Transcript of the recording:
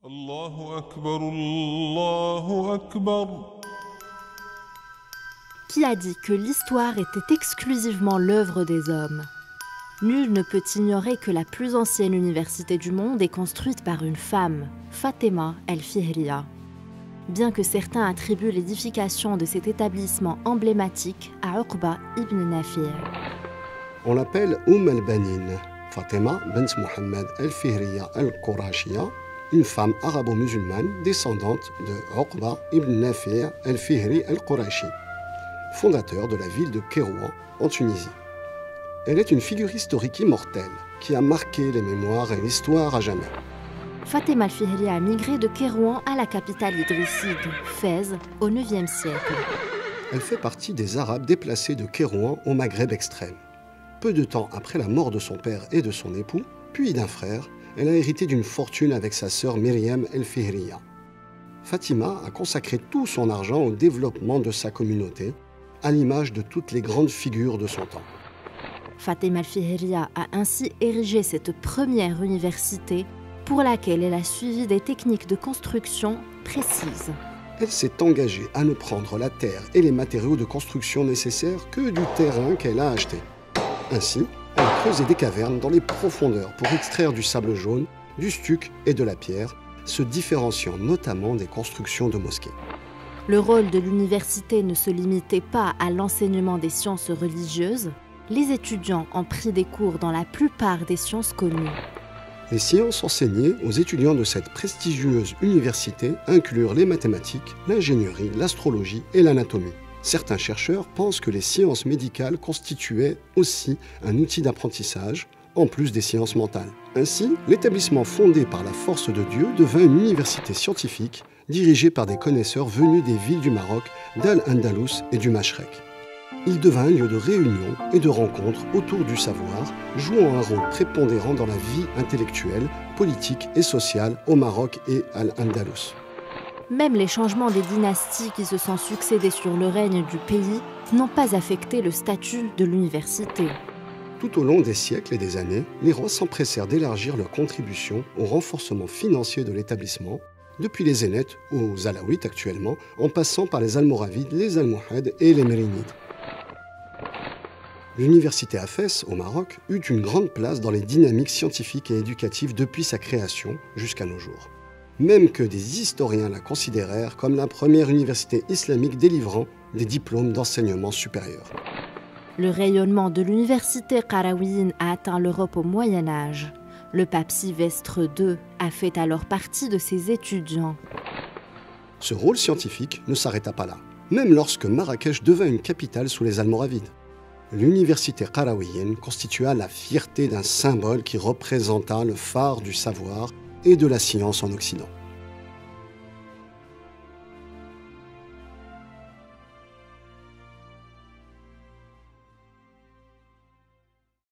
الله أكبر الله أكبر. Qui a dit que l'histoire était exclusivement l'œuvre des hommes? Nul ne peut ignorer que la plus ancienne université du monde est construite par une femme, Fatima el-Fihriya. Bien que certains attribuent l'édification de cet établissement emblématique à Uqba ibn Nafi'. On l'appelle al-Banin, Fatima bint Mohammed el-Fihriya el-Qurashiyya, une femme arabo-musulmane descendante de Uqba ibn Nafi' el-Fihri el-Qurashi, fondateur de la ville de Kérouan en Tunisie. Elle est une figure historique immortelle qui a marqué les mémoires et l'histoire à jamais. Fatima el-Fihriya a migré de Kérouan à la capitale idrisside, Fès, au IXe siècle. Elle fait partie des Arabes déplacés de Kérouan au Maghreb extrême. Peu de temps après la mort de son père et de son époux, puis d'un frère, elle a hérité d'une fortune avec sa sœur Myriam el-Fihriya. Fatima a consacré tout son argent au développement de sa communauté, à l'image de toutes les grandes figures de son temps. Fatima el-Fihriya a ainsi érigé cette première université pour laquelle elle a suivi des techniques de construction précises. Elle s'est engagée à ne prendre la terre et les matériaux de construction nécessaires que du terrain qu'elle a acheté. Ainsi, elle a creusé des cavernes dans les profondeurs pour extraire du sable jaune, du stuc et de la pierre, se différenciant notamment des constructions de mosquées. Le rôle de l'université ne se limitait pas à l'enseignement des sciences religieuses. Les étudiants ont pris des cours dans la plupart des sciences connues. Les sciences enseignées aux étudiants de cette prestigieuse université inclurent les mathématiques, l'ingénierie, l'astrologie et l'anatomie. Certains chercheurs pensent que les sciences médicales constituaient aussi un outil d'apprentissage, en plus des sciences mentales. Ainsi, l'établissement fondé par la force de Dieu devint une université scientifique dirigée par des connaisseurs venus des villes du Maroc, d'Al-Andalus et du Mashrek. Il devint un lieu de réunion et de rencontre autour du savoir, jouant un rôle prépondérant dans la vie intellectuelle, politique et sociale au Maroc et à l'Andalus. Même les changements des dynasties qui se sont succédés sur le règne du pays n'ont pas affecté le statut de l'université. Tout au long des siècles et des années, les rois s'empressèrent d'élargir leur contribution au renforcement financier de l'établissement, depuis les Zénètes aux Alaouites actuellement, en passant par les Almoravides, les Almohades et les Mérinides. L'université à Fès, au Maroc, eut une grande place dans les dynamiques scientifiques et éducatives depuis sa création jusqu'à nos jours. Même que des historiens la considérèrent comme la première université islamique délivrant des diplômes d'enseignement supérieur. Le rayonnement de l'université qarawiyyin a atteint l'Europe au Moyen Âge. Le pape Sylvestre II a fait alors partie de ses étudiants. Ce rôle scientifique ne s'arrêta pas là, même lorsque Marrakech devint une capitale sous les Almoravides. L'université qarawiyyin constitua la fierté d'un symbole qui représenta le phare du savoir et de la science en Occident.